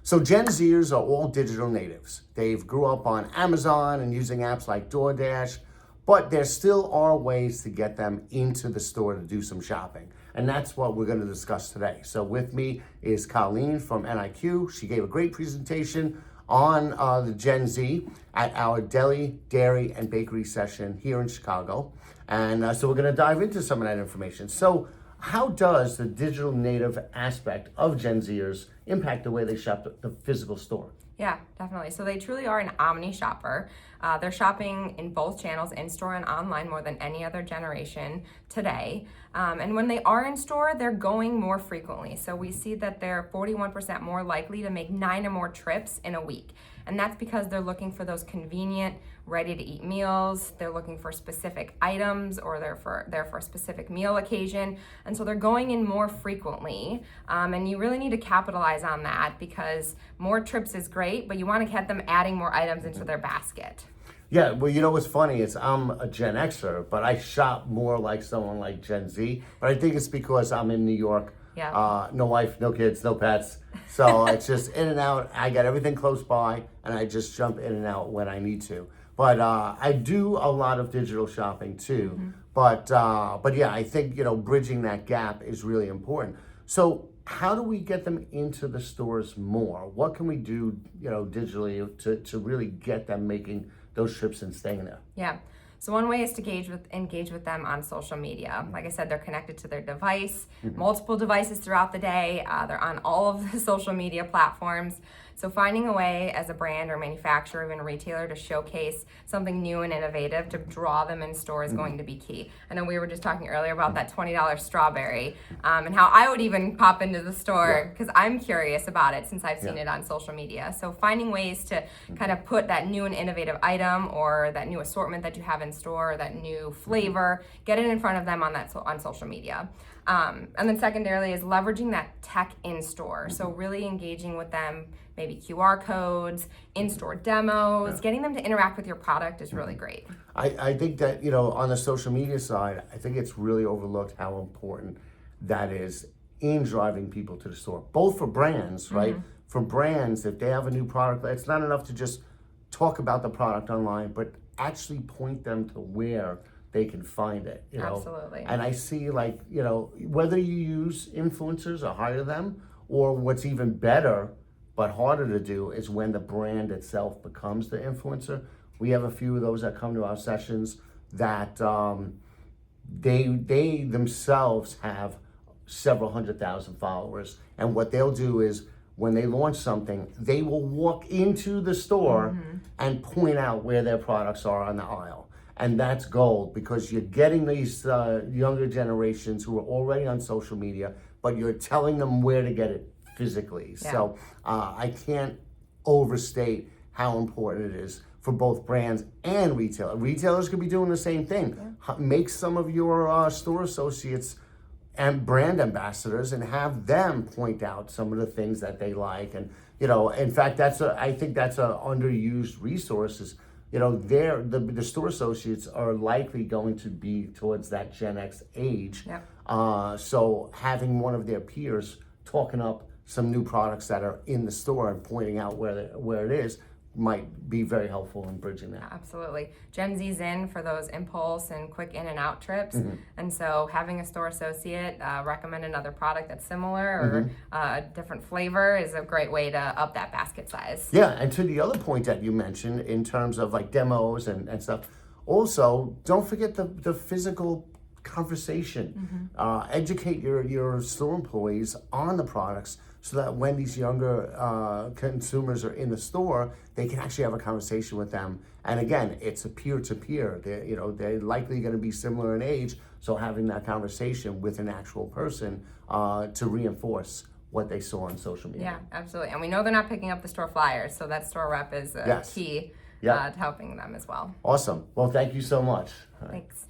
So Gen Zers are all digital natives. They've grew up on Amazon and using apps like DoorDash, but there still are ways to get them into the store to do some shopping. And that's what we're going to discuss today. So with me is Colleen from NIQ. She gave a great presentation on the Gen Z at our deli, dairy, and bakery session here in Chicago. And so we're going to dive into some of that information. So how does the digital native aspect of Gen Zers impact the way they shop at the physical store? Yeah, definitely. So they truly are an omni shopper. They're shopping in both channels, in-store and online, more than any other generation today. And when they are in store, they're going more frequently. So we see that they're 41% more likely to make 9 or more trips in a week. And that's because they're looking for those convenient, ready-to-eat meals. They're looking for specific items, or they're for a specific meal occasion. And so they're going in more frequently. And you really need to capitalize on that, because more trips is great, but you want to get them adding more items into their basket. Yeah, well, you know what's funny is I'm a Gen Xer, but I shop more like someone like Gen Z. But I think it's because I'm in New York. Yeah. No wife, no kids, no pets. So it's just in and out. I got everything close by, and I just jump in and out when I need to. But I do a lot of digital shopping too. Mm-hmm. But yeah, I think, bridging that gap is really important. So how do we get them into the stores more? What can we do, digitally to really get them making those trips and staying there? Yeah. So one way is to engage with them on social media. Like I said, they're connected to their device, multiple devices throughout the day. They're on all of the social media platforms. So finding a way as a brand or manufacturer, even a retailer, to showcase something new and innovative to draw them in store is going to be key. I know we were just talking earlier about that $20 strawberry and how I would even pop into the store because I'm curious about it since I've seen it on social media. So finding ways to kind of put that new and innovative item or that new assortment that you have in store, or that new flavor, get it in front of them on social media. And then secondarily is leveraging that tech in store. So really engaging with them, maybe QR codes, in-store demos, getting them to interact with your product is really great. I think that, on the social media side, I think it's really overlooked how important that is in driving people to the store, both for brands, right? For brands, if they have a new product, it's not enough to just talk about the product online, but actually point them to where they can find it, Absolutely. And I see whether you use influencers or hire them, or what's even better but harder to do is when the brand itself becomes the influencer. We have a few of those that come to our sessions that they themselves have several 100,000 followers, and what they'll do is when they launch something, they will walk into the store and point out where their products are on the aisle. And that's gold, because you're getting these younger generations who are already on social media, but you're telling them where to get it physically. Yeah. So I can't overstate how important it is for both brands and retailers. Retailers could be doing the same thing. Yeah. Make some of your store associates and brand ambassadors and have them point out some of the things that they like. And, in fact, I think that's an underused resource. Is, the store associates are likely going to be towards that Gen X age. Yeah. So having one of their peers talking up some new products that are in the store and pointing out where it is might be very helpful in bridging that. Absolutely. Gen Z's in for those impulse and quick in and out trips. And so having a store associate recommend another product that's similar or a different flavor is a great way to up that basket size. Yeah, and to the other point that you mentioned in terms of like demos and stuff, also don't forget the physical conversation. Educate your store employees on the products, so that when these younger consumers are in the store, they can actually have a conversation with them. And again, it's a peer-to-peer. They're likely going to be similar in age, so having that conversation with an actual person to reinforce what they saw on social media. Yeah, absolutely. And we know they're not picking up the store flyers, so that store rep is key to helping them as well. Awesome. Well, thank you so much. Thanks.